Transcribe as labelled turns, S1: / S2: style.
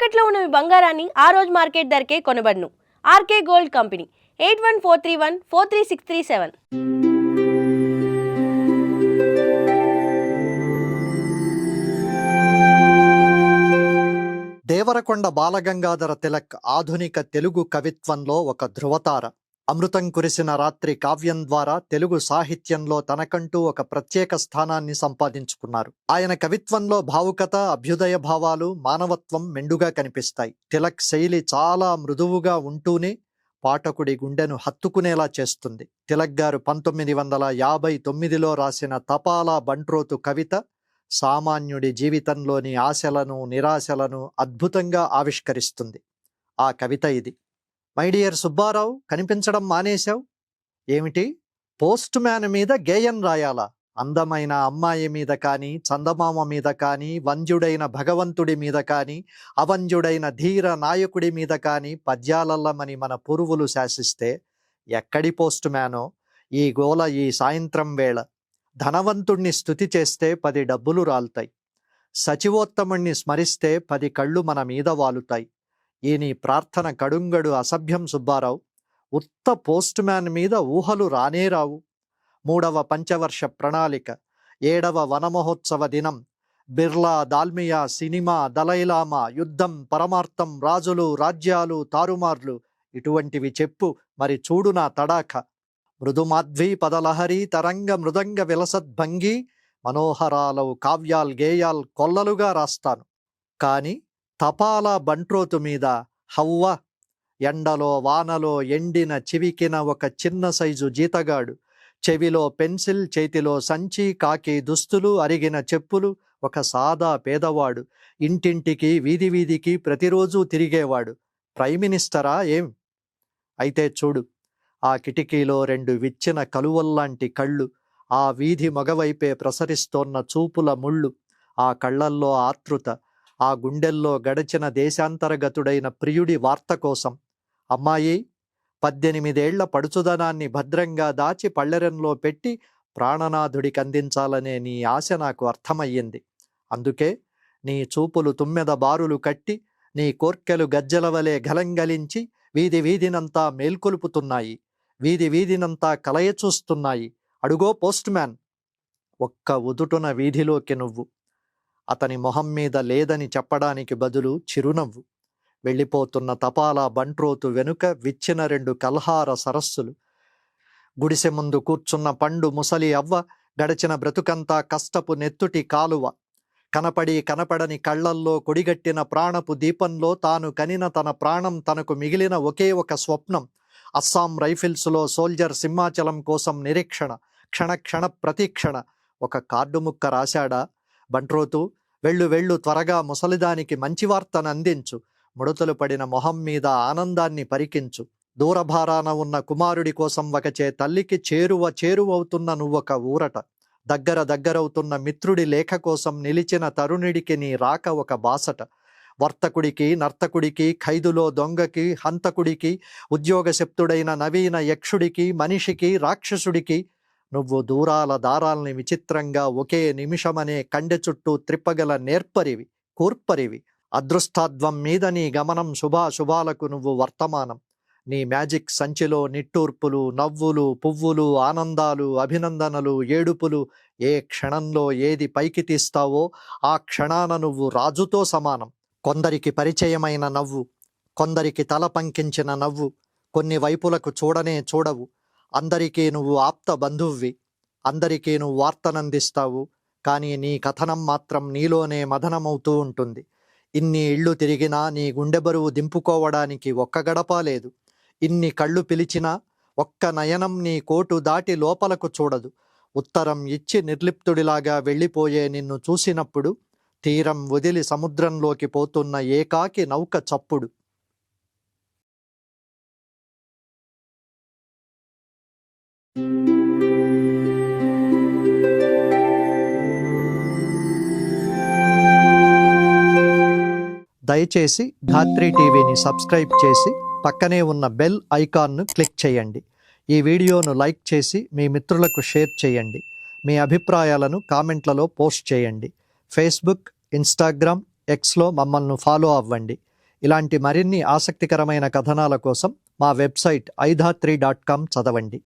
S1: తాకట్లో ఉన్న మీ బంగారాన్ని ఆ రోజు మార్కెట్ ధరకే కొనబడును. RK gold company 8143143637.
S2: దేవరకొండ బాలగంగాధర తిలక్ ఆధునిక తెలుగు కవిత్వంలో ఒక ధృవతార. అమృతం కురిసిన రాత్రి కావ్యం ద్వారా తెలుగు సాహిత్యంలో తనకంటూ ఒక ప్రత్యేక స్థానాన్ని సంపాదించుకున్నారు. ఆయన కవిత్వంలో భావుకత, అభ్యుదయ భావాలు, మానవత్వం మెండుగా కనిపిస్తాయి. తిలక్ శైలి చాలా మృదువుగా ఉంటూనే పాఠకుడి గుండెను హత్తుకునేలా చేస్తుంది. తిలక్ గారు 1959లో రాసిన తపాలా బంట్రోతు కవిత సామాన్యుడి జీవితంలోని ఆశలను, నిరాశలను అద్భుతంగా ఆవిష్కరిస్తుంది. ఆ కవిత ఇది: మై డియర్ సుబ్బారావు, కనిపించడం మానేశావు ఏమిటి? పోస్ట్ మ్యాన్ మీద గేయం రాయాలా? అందమైన అమ్మాయి మీద కానీ, చందమామ మీద కానీ, వంద్యుడైన భగవంతుడి మీద కానీ, అవంద్యుడైన ధీర నాయకుడి మీద కానీ పద్యాలల్లమని మన పురువులు శాసిస్తే ఎక్కడి పోస్ట్ మ్యానో ఈ గోల ఈ సాయంత్రం వేళ. ధనవంతుణ్ణి స్తుతి చేస్తే 10 డబ్బులు రాలుతాయి. సచివోత్తముణ్ణి స్మరిస్తే 10 కళ్ళు మన మీద వాలుతాయి. ఈ నీ ప్రార్థన కడుంగడు అసభ్యం సుబ్బారావు. ఉత్త పోస్ట్ మ్యాన్ మీద ఊహలు రానే రావు. 3వ పంచవర్ష ప్రణాళిక, 7వ వనమహోత్సవ దినం, బిర్లా, దాల్మియా, సినిమా, దలైలామా, యుద్ధం, పరమార్థం, రాజులు, రాజ్యాలు, తారుమార్లు, ఇటువంటివి చెప్పు మరి చూడు నా తడాఖ. మృదుమాధ్వీ పదలహరి తరంగ మృదంగ విలసద్భంగి మనోహరాలవు కావ్యాల్ గేయాల్ కొల్లలుగా రాస్తాను. కాని తపాలా బంట్రోతు మీద హవ్వ, ఎండలో వానలో ఎండిన చివికిన ఒక చిన్న సైజు జీతగాడు, చెవిలో పెన్సిల్, చేతిలో సంచి, కాకి దుస్తులు, అరిగిన చెప్పులు, ఒక సాదా పేదవాడు, ఇంటింటికి వీధి వీధికి ప్రతిరోజు తిరిగేవాడు. ప్రైమ్ మినిస్టరా ఏం? అయితే చూడు, ఆ కిటికీలో 2 విచ్చిన కలువల్లాంటి కళ్ళు, ఆ వీధి మగవైపే ప్రసరిస్తోన్న చూపుల ముళ్ళు, ఆ కళ్ళల్లో ఆతృత, ఆ గుండెల్లో గడచిన దేశాంతరగతుడైన ప్రియుడి వార్త కోసం. అమ్మాయి, 18 ఏళ్ల పడుచుదనాన్ని భద్రంగా దాచి పళ్ళెరంలో పెట్టి ప్రాణనాథుడికి అందించాలనే నీ ఆశ నాకు అర్థమయ్యింది. అందుకే నీ చూపులు తుమ్మెద బారులు కట్టి, నీ కోర్కెలు గజ్జల వలె గలంగలించి వీధి వీధినంతా మేల్కొలుపుతున్నాయి, వీధి వీధినంతా కలయచూస్తున్నాయి. అడుగో పోస్ట్ మ్యాన్. ఒక్క ఉదుటున వీధిలోకి నువ్వు. అతని మొహం మీద లేదని చెప్పడానికి బదులు చిరునవ్వు. వెళ్ళిపోతున్న తపాలా బంట్రోతు వెనుక విచ్చిన 2 కల్హార సరస్సులు. గుడిసె ముందు కూర్చున్న పండు ముసలి అవ్వ, గడచిన బ్రతుకంతా కష్టపు నెత్తుటి కాలువ. కనపడి కనపడని కళ్లల్లో కొడిగట్టిన ప్రాణపు దీపంలో తాను కనిన తన ప్రాణం, తనకు మిగిలిన ఒకే ఒక స్వప్నం. అస్సాం రైఫిల్స్లో సోల్జర్ సింహాచలం కోసం నిరీక్షణ, క్షణ క్షణ ప్రతీక్షణ. ఒక కార్డు ముక్క రాశాడా? బంట్రోతు, వెళ్ళు వెళ్ళు, త్వరగా ముసలిదానికి మంచి వార్తను అందించు. ముడతలు పడిన మొహం మీద ఆనందాన్ని పరికించు. దూరభారాన ఉన్న కుమారుడి కోసం ఒకచే తల్లికి చేరువవుతున్న నువ్వొక ఊరట. దగ్గరవుతున్న మిత్రుడి లేఖ కోసం నిలిచిన తరుణుడికి నీ రాక ఒక బాసట. వర్తకుడికి, నర్తకుడికి, ఖైదులో దొంగకి, హంతకుడికి, ఉద్యోగశప్తుడైన నవీన యక్షుడికి, మనిషికి, రాక్షసుడికి నువ్వు దూరాల దారాల్ని విచిత్రంగా ఒకే నిమిషమనే కండె చుట్టూ త్రిప్పగల నేర్పరివి, కూర్పరివి. అదృష్టాద్వం మీద నీ గమనం, శుభాశుభాలకు నువ్వు వర్తమానం. నీ మ్యాజిక్ సంచిలో నిట్టూర్పులు, నవ్వులు, పువ్వులు, ఆనందాలు, అభినందనలు, ఏడుపులు. ఏ క్షణంలో ఏది పైకి తీస్తావో ఆ క్షణాన నువ్వు రాజుతో సమానం. కొందరికి పరిచయమైన నవ్వు, కొందరికి తల పంకించిన నవ్వు, కొన్ని వైపులకు చూడనే చూడవు. అందరికీ నువ్వు ఆప్త బంధువ్వి, అందరికీ నువ్వు వార్తనందిస్తావు. కానీ నీ కథనం మాత్రం నీలోనే మదనమవుతూ ఉంటుంది. ఇన్ని ఇళ్ళు తిరిగినా నీ గుండె బరువు దింపుకోవడానికి ఒక్క గడప లేదు. ఇన్ని కళ్ళు పిలిచినా ఒక్క నయనం నీ కోటు దాటి లోపలకు చూడదు. ఉత్తరం ఇచ్చి నిర్లిప్తుడిలాగా వెళ్ళిపోయే నిన్ను చూసినప్పుడు తీరం వదిలి సముద్రంలోకి పోతున్న ఏకాకి నౌక చప్పుడు. దయచేసి ధాత్రి టీవీని సబ్స్క్రైబ్ చేసి పక్కనే ఉన్న బెల్ ఐకాన్ను క్లిక్ చేయండి. ఈ వీడియోను లైక్ చేసి మీ మిత్రులకు షేర్ చేయండి. మీ అభిప్రాయాలను కామెంట్లలో పోస్ట్ చేయండి. ఫేస్బుక్, ఇన్స్టాగ్రామ్, ఎక్స్లో మమ్మల్ని ఫాలో అవ్వండి. ఇలాంటి మరిన్ని ఆసక్తికరమైన కథనాల కోసం మా వెబ్సైట్ aidatri.com చదవండి.